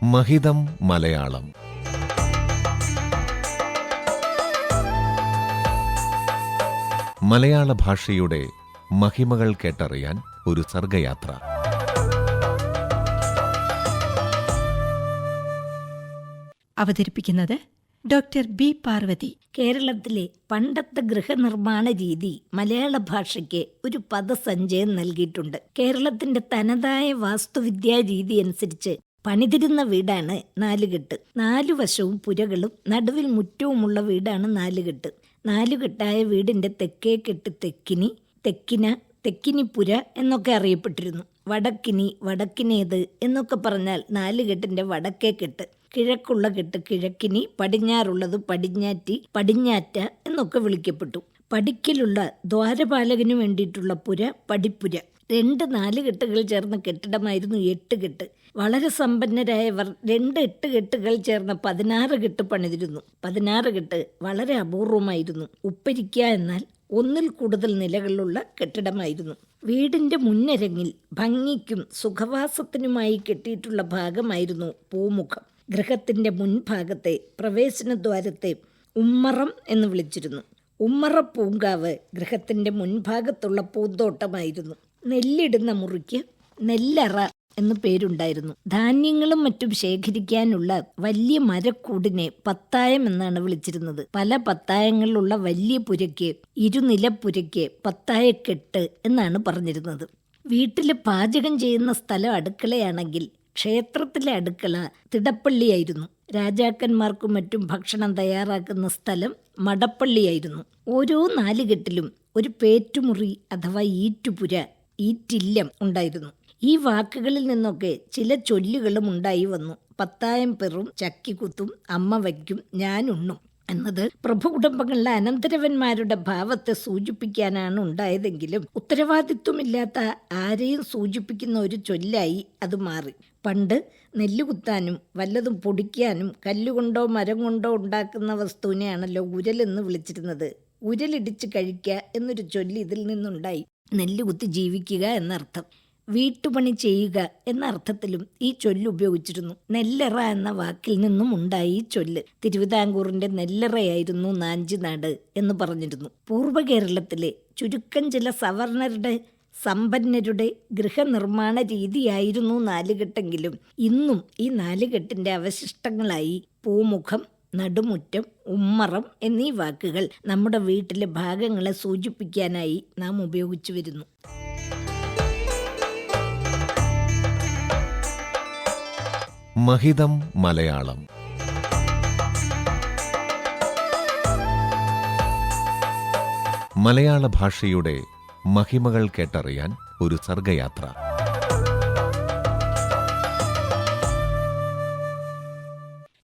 മഹിതം മലയാളം. മലയാള ഭാഷയുടെ മഹിമകൾ കേട്ടറിയാൻ ഒരു സർഗയാത്ര. അവതരിപ്പിക്കുന്നത് ഡോക്ടർ ബി പാർവതി. കേരളത്തിലെ പണ്ടത്തെ ഗൃഹനിർമ്മാണ രീതി മലയാള ഭാഷയ്ക്ക് ഒരു പദസഞ്ചയം നൽകിയിട്ടുണ്ട്. കേരളത്തിന്റെ തനതായ വാസ്തുവിദ്യാ രീതി അനുസരിച്ച് പണിതിരുന്ന വീടാണ് നാലുകെട്ട്. നാലു വശവും പുരകളും നടുവിൽ മുറ്റവുമുള്ള വീടാണ് നാലുകെട്ട്. നാലുകെട്ടായ വീടിന്റെ തെക്കേ കെട്ട് തെക്കിനി, തെക്കിന, തെക്കിനിപ്പുര എന്നൊക്കെ അറിയപ്പെട്ടിരുന്നു. വടക്കിനി, വടക്കിനേത് എന്നൊക്കെ പറഞ്ഞാൽ നാലുകെട്ടിന്റെ വടക്കേ കെട്ട്. കിഴക്കുള്ള കെട്ട് കിഴക്കിനി, പടിഞ്ഞാറുള്ളത് പടിഞ്ഞാറ്റി, പടിഞ്ഞാറ്റ എന്നൊക്കെ വിളിക്കപ്പെട്ടു. പടിക്കലുള്ള ദ്വാരപാലകനു വേണ്ടിയിട്ടുള്ള പുര പടിപ്പുര. രണ്ട് നാലുകെട്ടുകൾ ചേർന്ന കെട്ടിടമായിരുന്നു എട്ടുകെട്ട്. വളരെ സമ്പന്നരായവർ 2 8കെട്ടുകൾ ചേർന്ന 16 കെട്ട് പണിതിരുന്നു. 16 കെട്ട് വളരെ അപൂർവമായിരുന്നു. ഉപ്പരിക്ക എന്നാൽ ഒന്നിൽ കൂടുതൽ നിലകളുള്ള കെട്ടിടമായിരുന്നു. വീടിന്റെ മുന്നരങ്ങിൽ ഭംഗിക്കും സുഖവാസത്തിനുമായി കെട്ടിയിട്ടുള്ള ഭാഗമായിരുന്നു പൂമുഖം. ഗൃഹത്തിന്റെ മുൻഭാഗത്തെ പ്രവേശനദ്വാരത്തെ ഉമ്മറം എന്ന് വിളിച്ചിരുന്നു. ഉമ്മറ പൂങ്കാവ് ഗൃഹത്തിന്റെ മുൻഭാഗത്തുള്ള പൂന്തോട്ടമായിരുന്നു. നെല്ലിടുന്ന മുറിക്ക് നെല്ലറ എന്ന് പേരുണ്ടായിരുന്നു. ധാന്യങ്ങളും മറ്റും ശേഖരിക്കാനുള്ള വലിയ മരക്കൂടിനെ പത്തായം എന്നാണ് വിളിച്ചിരുന്നത്. പല പത്തായങ്ങളിലുള്ള വലിയ പുരയ്ക്ക്, ഇരുനിലപ്പുരയ്ക്ക് പത്തായക്കെട്ട് എന്നാണ് പറഞ്ഞിരുന്നത്. വീട്ടിൽ പാചകം ചെയ്യുന്ന സ്ഥലം അടുക്കളയാണെങ്കിൽ ക്ഷേത്രത്തിലെ അടുക്കള തിടപ്പള്ളിയായിരുന്നു. രാജാക്കന്മാർക്കും മറ്റും ഭക്ഷണം തയ്യാറാക്കുന്ന സ്ഥലം മടപ്പള്ളിയായിരുന്നു. ഓരോ നാലുകെട്ടിലും ഒരു പേറ്റുമുറി അഥവാ ഈറ്റുപുര, ഈറ്റില്ലം ഉണ്ടായിരുന്നു. ഈ വാക്കുകളിൽ നിന്നൊക്കെ ചില ചൊല്ലുകളും ഉണ്ടായി വന്നു. പത്തായം പെറും, ചക്കിക്കുത്തും, അമ്മ വയ്ക്കും, ഞാനുണ്ണും എന്നത് പ്രഭുകുടുംബങ്ങളിലെ അനന്തരവന്മാരുടെ ഭാവത്തെ സൂചിപ്പിക്കാനാണ് ഉണ്ടായതെങ്കിലും ഉത്തരവാദിത്വമില്ലാത്ത ആരെയും സൂചിപ്പിക്കുന്ന ഒരു ചൊല്ലായി അത് മാറി. പണ്ട് നെല്ലുകുത്താനും വല്ലതും പൊടിക്കാനും കല്ലുകൊണ്ടോ മരം കൊണ്ടോ ഉണ്ടാക്കുന്ന വസ്തുവിനെയാണല്ലോ ഉരലെന്ന് വിളിച്ചിരുന്നത്. ഉരലിടിച്ച് കഴിക്കുക എന്നൊരു ചൊല്ല് ഇതിൽ നിന്നുണ്ടായി. നെല്ലുകുത്തി ജീവിക്കുക എന്നർത്ഥം. വീട്ടുപണി ചെയ്യുക എന്ന അർത്ഥത്തിലും ഈ ചൊല്ല് ഉപയോഗിച്ചിരുന്നു. നെല്ലറ എന്ന വാക്കിൽ നിന്നും ഉണ്ടായി ഈ ചൊല്ല്. തിരുവിതാംകൂറിന്റെ നെല്ലറയായിരുന്നു നാഞ്ചിനാട് എന്ന് പറഞ്ഞിരുന്നു. പൂർവ്വ കേരളത്തിലെ ചുരുക്കം ചില സവർണരുടെ സമ്പന്നരുടെ ഗൃഹനിർമ്മാണ രീതിയായിരുന്നു നാലുകെട്ടെങ്കിലും ഇന്നും ഈ നാലുകെട്ടിന്റെ അവശിഷ്ടങ്ങളായി പൂമുഖം, നടുമുറ്റം, ഉമ്മറം എന്നീ വാക്കുകൾ നമ്മുടെ വീട്ടിലെ ഭാഗങ്ങളെ സൂചിപ്പിക്കാനായി നാം ഉപയോഗിച്ചു വരുന്നു. മഹിതം മലയാളം. മലയാള ഭാഷയുടെ മഹിമകൾ കേട്ടറിയാൻ ഒരു സർഗയാത്ര.